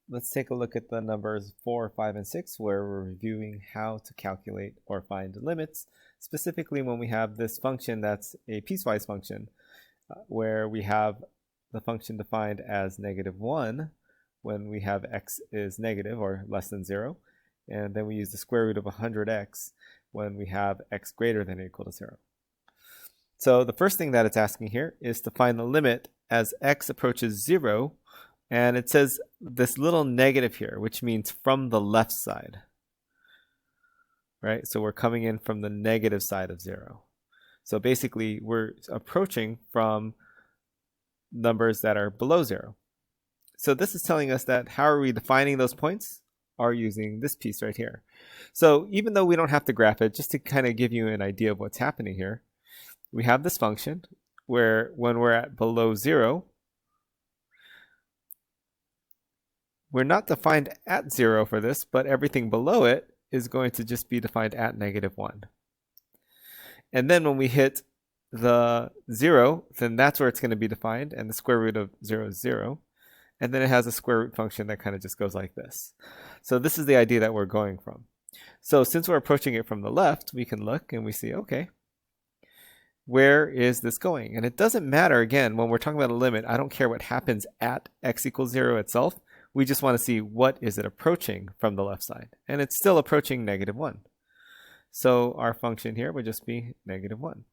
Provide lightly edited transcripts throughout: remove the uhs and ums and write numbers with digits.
let's take a look at the numbers 4, 5, and 6, where we're reviewing how to calculate or find limits, specifically when we have this function that's a piecewise function, where we have the function defined as -1 when we have x is negative or less than 0, and then we use the square root of 100x when we have x greater than or equal to 0. So the first thing that it's asking here is to find the limit as x approaches 0, and it says this little negative here, which means from the left side, right? So we're coming in from the negative side of 0. So basically, we're approaching from numbers that are below 0. So this is telling us that how are we defining those points? Are using this piece right here. So even though we don't have to graph it, just to kind of give you an idea of what's happening here, we have this function where when we're at below 0, we're not defined at 0 for this, but everything below it is going to just be defined at -1. And then when we hit the 0, then that's where it's going to be defined, and the square root of 0 is 0. And then it has a square root function that kind of just goes like this. So this is the idea that we're going from. So since we're approaching it from the left, we can look and we see, okay, where is this going? And it doesn't matter, again, when we're talking about a limit, I don't care what happens at x equals 0 itself. We just want to see what is it approaching from the left side. And it's still approaching -1. So our function here would just be -1.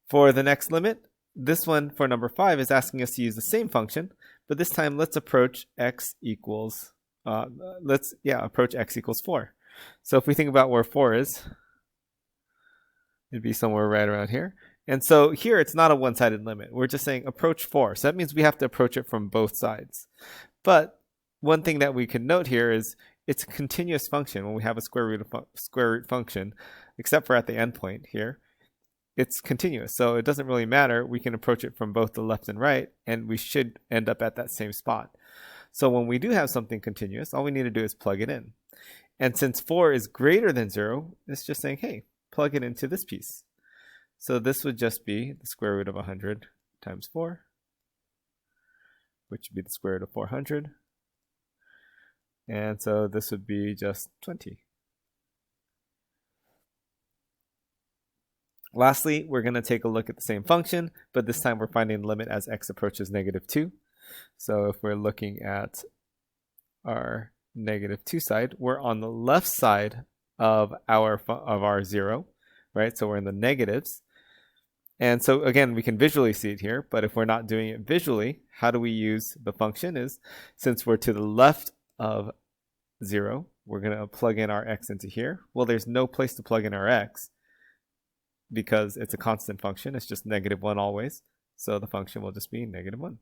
For the next limit, this one for number 5 is asking us to use the same function, but this time let's approach x equals approach x equals 4. So if we think about where 4 is, it'd be somewhere right around here. And so here it's not a one-sided limit. We're just saying approach 4. So that means we have to approach it from both sides. But one thing that we can note here is it's a continuous function when we have a square root function, except for at the endpoint here. It's continuous, so it doesn't really matter. We can approach it from both the left and right, and we should end up at that same spot. So when we do have something continuous, all we need to do is plug it in. And since 4 is greater than 0, it's just saying, hey, plug it into this piece. So this would just be the square root of 100 times 4, which would be the square root of 400. And so this would be just 20. Lastly, we're going to take a look at the same function, but this time we're finding the limit as x approaches -2. So if we're looking at our -2 side, we're on the left side of our 0, right? So we're in the negatives. And so again, we can visually see it here, but if we're not doing it visually, how do we use the function? Is since we're to the left of 0, we're going to plug in our x into here. Well, there's no place to plug in our x because it's a constant function. It's just -1 always. So the function will just be -1.